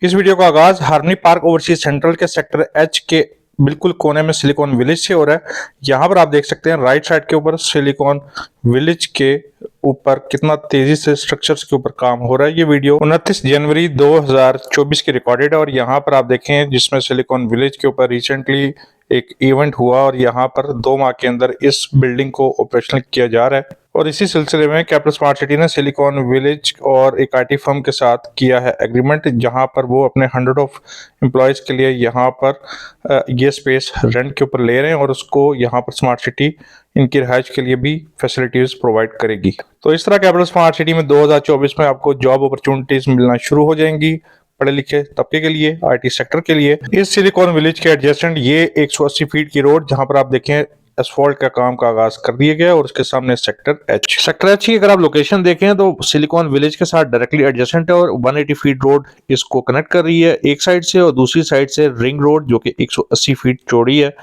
इस वीडियो का आगाज हार्मनी पार्क ओवरसीज सेंट्रल के सेक्टर एच के बिल्कुल कोने में सिलिकॉन विलेज से हो रहा है। यहाँ पर आप देख सकते हैं राइट साइड के ऊपर सिलिकॉन विलेज के ऊपर कितना तेजी से स्ट्रक्चर्स के ऊपर काम हो रहा है। ये वीडियो 29 जनवरी 2024 की रिकॉर्डेड है और यहाँ पर आप देखें जिसमें सिलिकॉन विलेज के ऊपर रिसेंटली एक इवेंट हुआ और यहाँ पर 2 माह के अंदर इस बिल्डिंग को ऑपरेशनल किया जा रहा है। और इसी सिलसिले में कैपिटल स्मार्ट सिटी ने सिलिकॉन विलेज और एक आईटी फर्म के साथ किया है एग्रीमेंट, जहां पर वो अपने 100 ऑफ एम्प्लॉयज के लिए यहां पर ये स्पेस रेंट के ऊपर ले रहे हैं और उसको यहां पर स्मार्ट सिटी इनकी रिहाइश के लिए भी फैसिलिटीज प्रोवाइड करेगी। तो इस तरह कैपिटल स्मार्ट सिटी में 2024 में आपको जॉब अपॉर्चुनिटीज मिलना शुरू हो जाएंगी पढ़े लिखे तबके के लिए, आईटी सेक्टर के लिए। इस सिलिकॉन विलेज के एडजेसेंट ये 180 फीट की रोड, जहां पर आप देखें एसफॉल्ट का काम का आगाज कर दिया गया और उसके सामने सेक्टर एच की अगर आप लोकेशन देखें तो सिलिकॉन विलेज के साथ डायरेक्टली एडजेसेंट है और 180 फीट रोड इसको कनेक्ट कर रही है एक साइड से, और दूसरी साइड से रिंग रोड जो कि 180 फीट चौड़ी है।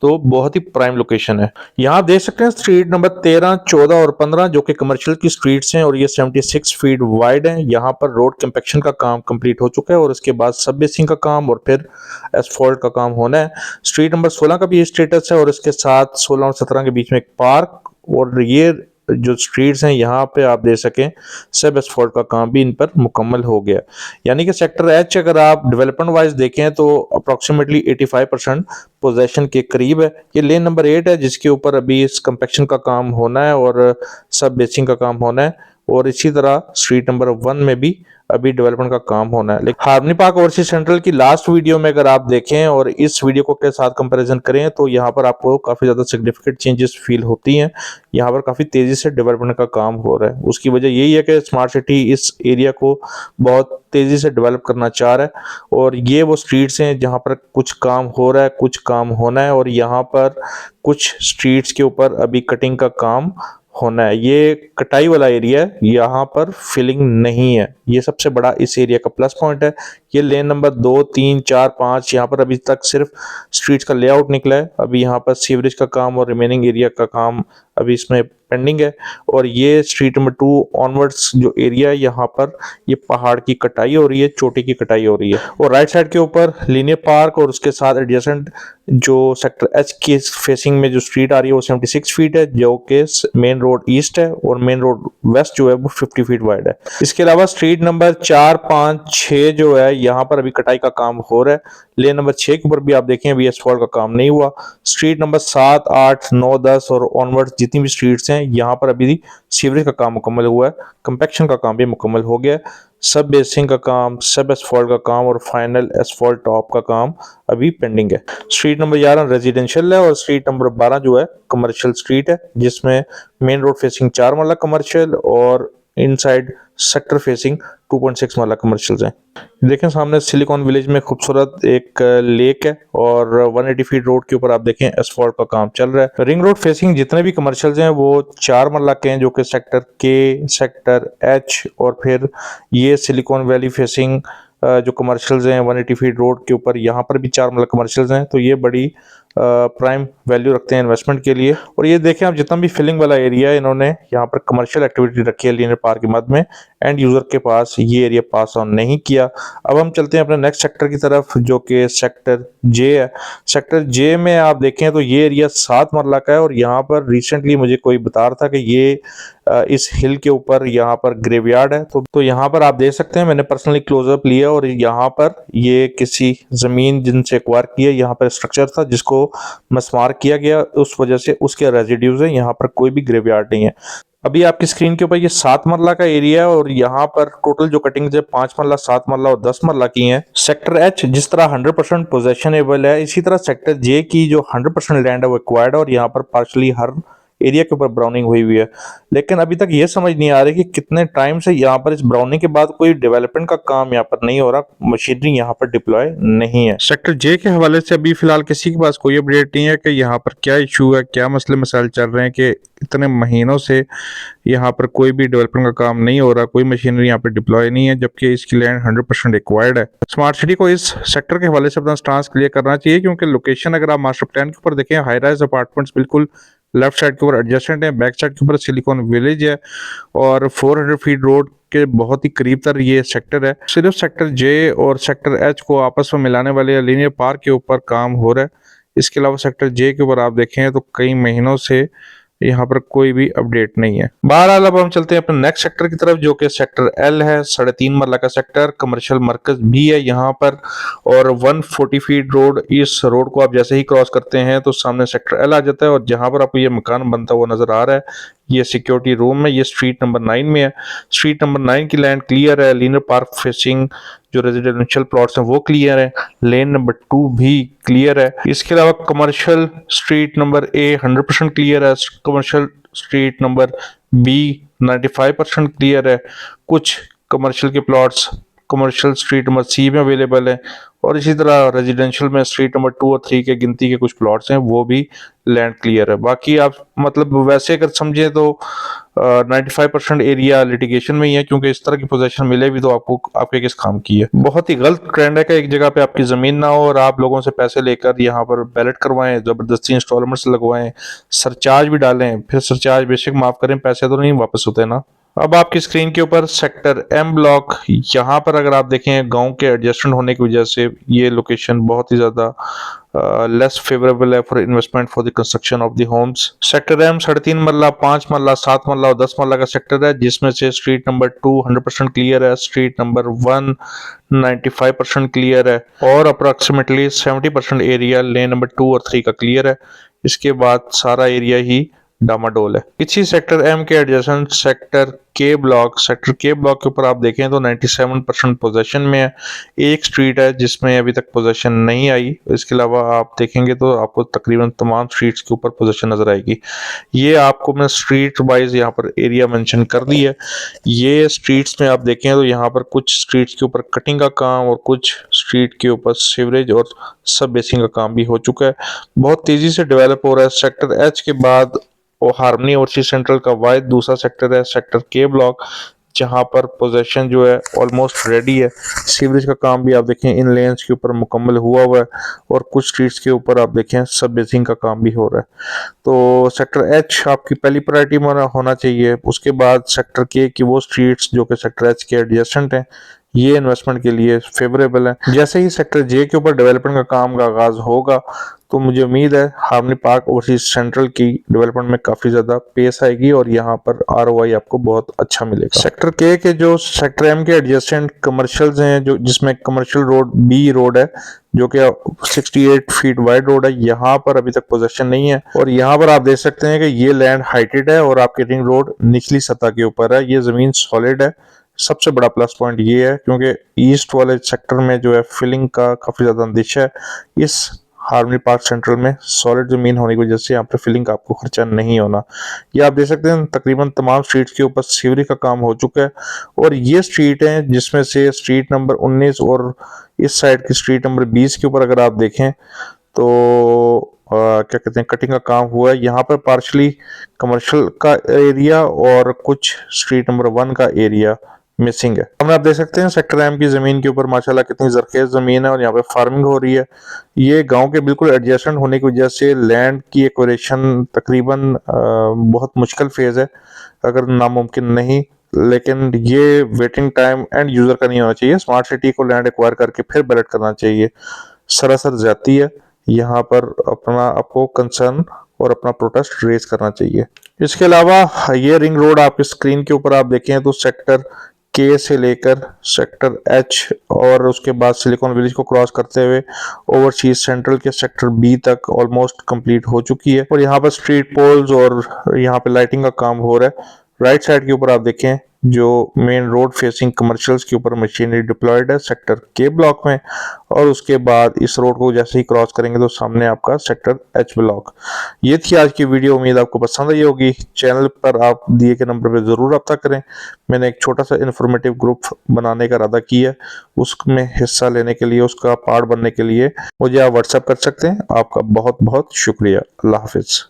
तो बहुत ही प्राइम लोकेशन है। यहाँ आप देख सकते हैं स्ट्रीट नंबर 13, 14 और 15 जो कि कमर्शियल की स्ट्रीट्स हैं और ये 76 फीट वाइड हैं। यहाँ पर रोड कंपैक्शन का काम कंप्लीट हो चुका है और उसके बाद सब बेसिंग का काम और फिर एसफॉल्ट का काम होना है। स्ट्रीट नंबर 16 का भी ये स्टेटस है और इसके साथ 16 और 17 के बीच में एक पार्क, और ये जो स्ट्रीट्स हैं यहाँ पे आप देख सकें सब एसफॉल्ट का काम भी इन पर मुकम्मल हो गया। यानी कि सेक्टर एच अगर आप डेवलपमेंट वाइज देखें तो अप्रोक्सीमेटली 85% पोजेशन के करीब है। ये लेन नंबर 8 है जिसके ऊपर अभी इस कंपैक्शन का काम होना है और सब बेसिंग का काम होना है, और इसी तरह स्ट्रीट नंबर 1 में भी अभी डेवलपमेंट का काम होना है। लेकिन हार्मनी पार्क ओवरसीज सेंट्रल की लास्ट वीडियो में अगर आप देखें और इस वीडियो को के साथ कंपैरिजन करें तो यहाँ पर आपको काफी ज्यादा सिग्निफिकेंट चेंजेस फील होती हैं। यहाँ पर काफी तेजी से डेवलपमेंट का काम हो रहा है। उसकी वजह यही है कि स्मार्ट सिटी इस एरिया को बहुत तेजी से डेवलप करना चाह रहा है और ये वो स्ट्रीट्स हैं जहाँ पर कुछ काम हो रहा है, कुछ काम होना है, और यहाँ पर कुछ स्ट्रीट्स के ऊपर अभी कटिंग का काम होना है। ये कटाई वाला एरिया है, यहाँ पर फिलिंग नहीं है। ये सबसे बड़ा इस एरिया का प्लस पॉइंट है। ये लेन नंबर 2, 3, 4, 5 यहाँ पर अभी तक सिर्फ स्ट्रीट्स का लेआउट निकला है। अभी यहाँ पर सीवरेज का काम और रिमेनिंग एरिया का काम अभी इसमें पेंडिंग है। और ये स्ट्रीट नंबर 2 ऑनवर्ड्स जो एरिया है यहाँ पर ये पहाड़ की कटाई हो रही है, चोटी की कटाई हो रही है। और राइट साइड के ऊपर लीनियर पार्क और उसके साथ एडजेसेंट जो सेक्टर एच की फेसिंग में जो स्ट्रीट आ रही है वो 76 फीट है जो कि मेन रोड ईस्ट है, और मेन रोड वेस्ट जो है वो 50 फीट वाइड है। इसके अलावा स्ट्रीट नंबर 4, 5, 6 जो है यहाँ पर अभी कटाई का काम हो रहा है। लेन नंबर 6 के ऊपर भी आप देखें अभी एसफॉल्ट का काम नहीं हुआ। स्ट्रीट नंबर 7, 8, 9, 10 और ऑनवर्ड जितनी भी स्ट्रीट्स हैं यहाँ पर अभी सीवरेज का काम मुकम्मल हुआ है, कंपैक्शन का काम भी मुकम्मल हो गया है, सब बेसिंग का काम, सब एसफॉल्ट का काम और फाइनल एसफॉल्ट टॉप का काम अभी पेंडिंग है। स्ट्रीट नंबर 11 रेजिडेंशियल है और स्ट्रीट नंबर 12 जो है कमर्शियल स्ट्रीट है जिसमें मेन रोड फेसिंग 4 मरला कमर्शियल और इनसाइड सेक्टर फेसिंग 2.6 मरला कमर्शियल है। देखें सामने सिलिकॉन विलेज में खूबसूरत एक लेक है और 180 फीट रोड के ऊपर आप देखें एसफॉल्ट का काम चल रहा है। रिंग रोड फेसिंग जितने भी कमर्शियल्स हैं वो 4 मरला के हैं जो कि सेक्टर के, सेक्टर एच और फिर ये सिलिकॉन वैली फेसिंग जो कमर्शियल्स हैं 180 फीट रोड के ऊपर यहाँ पर भी 4 मरला कमर्शियल्स हैं। तो ये बड़ी प्राइम वैल्यू रखते हैं इन्वेस्टमेंट के लिए। और ये देखें आप जितना भी फिलिंग वाला एरिया है इन्होंने यहाँ पर कमर्शियल एक्टिविटी रखी है लीनियर पार्क के मध्य में, एंड यूजर के पास ये एरिया पास ऑन नहीं किया। अब हम चलते हैं अपने नेक्स्ट सेक्टर की तरफ जो कि सेक्टर जे है। सेक्टर जे में आप देखें तो ये एरिया 7 मरला का है और यहाँ पर रिसेंटली मुझे कोई बता रहा था कि ये इस हिल के ऊपर यहाँ पर ग्रेवयार्ड है। तो यहाँ पर आप देख सकते हैं मैंने पर्सनली क्लोजअप लिया और यहाँ पर ये किसी जमीन जिनसे एक्वायर किया यहाँ पर स्ट्रक्चर था जिसको मस्मार किया गया, उस वजह से उसके रेजिड्यूज है। यहाँ पर कोई भी ग्रेवयार्ड नहीं है। अभी आपकी स्क्रीन के ऊपर ये 7 मरला का एरिया है और यहाँ पर टोटल जो कटिंग है 5 मरला, 7 मरला और 10 मरला की हैं। सेक्टर एच जिस तरह 100% पोजेशनेबल है, इसी तरह सेक्टर जे की जो 100% लैंड है वो एक्वायर्ड है और यहाँ पर पार्शली हर एरिया के ऊपर ब्राउनिंग हुई हुई है। लेकिन अभी तक ये समझ नहीं आ रही कि कितने टाइम से यहाँ पर इस ब्राउनिंग के बाद कोई डेवलपमेंट का काम यहाँ पर नहीं हो रहा, मशीनरी यहाँ पर डिप्लॉय नहीं है। सेक्टर जे के हवाले से अभी फिलहाल किसी के पास कोई अपडेट नहीं है कि यहाँ पर क्या इशू है, क्या मसले मसाइल चल रहे हैं कि इतने महीनों से यहाँ पर कोई भी डेवलपमेंट का काम नहीं हो रहा, कोई मशीनरी यहाँ पर डिप्लॉय नहीं है, जबकि इसकी लैंड 100% एक्वायर्ड है। स्मार्ट सिटी को इस सेक्टर के हवाले से अपना स्टांस क्लियर करना चाहिए क्योंकि लोकेशन अगर आप मास्टर प्लान के ऊपर देखें हाई राइज अपार्टमेंट्स बिल्कुल लेफ्ट साइड के ऊपर एडजेसेंट है, बैक साइड के ऊपर सिलिकॉन विलेज है और 400 फीट रोड के बहुत ही करीब तर ये सेक्टर है। सिर्फ सेक्टर जे और सेक्टर एच को आपस में मिलाने वाले लीनियर पार्क के ऊपर काम हो रहा है। इसके अलावा सेक्टर जे के ऊपर आप देखें तो कई महीनों से यहाँ पर कोई भी अपडेट नहीं है। बहरहाल अब हम चलते हैं अपने नेक्स्ट सेक्टर की तरफ, जो कि सेक्टर एल है। 3.5 मरला का सेक्टर, कमर्शियल मरकज भी है यहाँ पर, और 140 फीट रोड। इस रोड को आप जैसे ही क्रॉस करते हैं तो सामने सेक्टर एल आ जाता है, और जहां पर आपको ये मकान बनता हुआ नजर आ रहा है ये सिक्योरिटी रूम है। ये स्ट्रीट नंबर 9 में है। स्ट्रीट नंबर 9 की लैंड क्लियर है। लीनियर पार्क फेसिंग जो रेजिडेंशियल प्लॉट्स हैं वो क्लियर है। लेन नंबर 2 भी क्लियर है। इसके अलावा commercial street number A 100% clear है। Commercial street number B 95% clear है। कुछ कमर्शियल के plots commercial street number C में अवेलेबल है, और इसी तरह रेजिडेंशियल में स्ट्रीट नंबर 2 और 3 के गिनती के कुछ प्लॉट्स हैं वो भी लैंड क्लियर है। बाकी आप मतलब वैसे अगर समझे तो 95% एरिया लिटिगेशन में ही है, क्योंकि इस तरह की पोजीशन मिले भी तो आपको आपके किस काम की है। बहुत ही गलत ट्रेंड है कि एक जगह पे आपकी जमीन ना हो और आप लोगों से पैसे लेकर यहाँ पर बैलेट करवाएं, जबरदस्ती इंस्टॉलमेंट्स लगवाएं, सरचार्ज भी डालें, फिर सरचार्ज बेशक माफ करें, पैसे तो नहीं वापस होते ना। अब आपकी स्क्रीन के ऊपर सेक्टर एम ब्लॉक, यहाँ पर अगर आप देखें गांव के एडजस्टमेंट होने की वजह से ये लोकेशन बहुत ही ज्यादा लेस फेवरेबल है for investment for the construction of the homes. Sector M 3.5 marla, 5 मरला, 7 मरला और 10 मरला का सेक्टर है, जिसमें से स्ट्रीट नंबर 2 100% क्लियर है, स्ट्रीट नंबर 1 95% क्लियर है, और अप्रोक्सीमेटली 70% एरिया लेन नंबर 2 और 3 का क्लियर है। इसके बाद सारा एरिया ही डामाडोल है। इसी सेक्टर एम के एडजेसेंट सेक्टर के ब्लॉक के ऊपर आप देखें तो 97% पोजेशन में है। एक स्ट्रीट है जिसमें अभी तक पोजेशन नहीं आई, इसके अलावा आप देखेंगे तो आपको तकरीबन तमाम स्ट्रीट्स के ऊपर पोजेशन नजर आएगी। ये आपको मैं स्ट्रीट वाइज यहाँ पर एरिया मेंशन कर दी है। ये स्ट्रीट्स में आप देखें तो यहाँ पर कुछ स्ट्रीट्स के ऊपर कटिंग का काम और कुछ स्ट्रीट के ऊपर सीवरेज और सब बेसिंग का काम भी हो चुका है। बहुत तेजी से डेवलप हो रहा है। सेक्टर एच के बाद और हार्मनी ओवरसीज सेंट्रल का वाइड दूसरा सेक्टर है, सेक्टर के ब्लॉक, जहां पर पोजेशन जो है ऑलमोस्ट रेडी है। सीवरेज का काम भी आप देखें इन लेन्स के ऊपर मुकम्मल हुआ है, और कुछ स्ट्रीट्स के ऊपर आप देखें सब बेसिंग का काम भी हो रहा है। तो सेक्टर एच आपकी पहली प्रायोरिटी में होना चाहिए। उसके बाद सेक्टर के की वो स्ट्रीट्स जो कि सेक्टर एच के एडजेसेंट हैं, ये इन्वेस्टमेंट के लिए फेवरेबल है। जैसे ही सेक्टर जे के ऊपर डेवलपमेंट का काम का आगाज होगा तो मुझे उम्मीद है हार्मनी पार्क ओवरसीज सेंट्रल की डेवलपमेंट में काफी ज्यादा पेस आएगी और यहाँ पर आरओआई आपको बहुत अच्छा मिलेगा। सेक्टर के जो सेक्टर एम के एडजेसेंट कमर्शियल्स हैं, जो जिसमें कमर्शियल रोड बी रोड है जो कि 68 फीट वाइड रोड है, यहाँ पर अभी तक पोजेशन नहीं है। और यहाँ पर आप देख सकते हैं कि ये लैंड हाइटेड है और आपकी रिंग रोड निचली सतह के ऊपर है। ये जमीन सॉलिड है। सबसे बड़ा प्लस पॉइंट ये है क्योंकि ईस्ट वाले सेक्टर में जो है फिलिंग का काफी ज्यादा अंदेशा है। इस हार्मनी पार्क सेंट्रल में सॉलिड जमीन होने की वजह से यहाँ पे फिलिंग का आपको खर्चा नहीं होना। ये आप देख सकते हैं तकरीबन तमाम स्ट्रीट के ऊपर सीवरेज का काम हो चुका है, और ये स्ट्रीट है जिसमें से स्ट्रीट नंबर 19 और इस साइड की स्ट्रीट नंबर 20 के ऊपर अगर आप देखें तो क्या कहते हैं कटिंग का काम हुआ है। यहाँ पर पार्शली कमर्शियल का एरिया और कुछ स्ट्रीट नंबर 1 का एरिया मिसिंग है। हमने आप देख सकते हैं सेक्टर एम की जमीन के ऊपर माशाल्लाह कितनी जरखेज जमीन है और यहाँ पे फार्मिंग हो रही है। ये गांव के बिल्कुल एडजेसेंट होने की वजह से लैंड की एक्वायरेशन तकरीबन बहुत मुश्किल फेज है, अगर नामुमकिन नहीं, लेकिन ये वेटिंग टाइम एंड यूजर का नहीं होना चाहिए। स्मार्ट सिटी को लैंड एक्वायर करके फिर बैलेट करना चाहिए, सरासर जाती है। यहाँ पर अपना आपको कंसर्न और अपना प्रोटेस्ट रेज करना चाहिए। इसके अलावा ये रिंग रोड आपकी स्क्रीन के ऊपर आप देखें तो सेक्टर के से लेकर सेक्टर एच और उसके बाद सिलिकॉन विलेज को क्रॉस करते हुए ओवरसीज सेंट्रल के सेक्टर बी तक ऑलमोस्ट कंप्लीट हो चुकी है। और यहाँ पर स्ट्रीट पोल्स और यहाँ पे लाइटिंग का काम हो रहा है। राइट साइड के ऊपर आप देखें जो मेन रोड फेसिंग कमर्शियल्स के ऊपर मशीनरी डिप्लॉयड है सेक्टर के ब्लॉक में, और उसके बाद इस रोड को जैसे ही क्रॉस करेंगे तो सामने आपका सेक्टर एच ब्लॉक। ये थी आज की वीडियो, उम्मीद आपको पसंद आई होगी। चैनल पर आप दिए के नंबर पर जरूर रब्ता करें। मैंने एक छोटा सा इन्फॉर्मेटिव ग्रुप बनाने का इरादा किया है, उसमें हिस्सा लेने के लिए, उसका पार्ट बनने के लिए मुझे आप व्हाट्सएप कर सकते हैं। आपका बहुत बहुत शुक्रिया। अल्लाह हाफिज।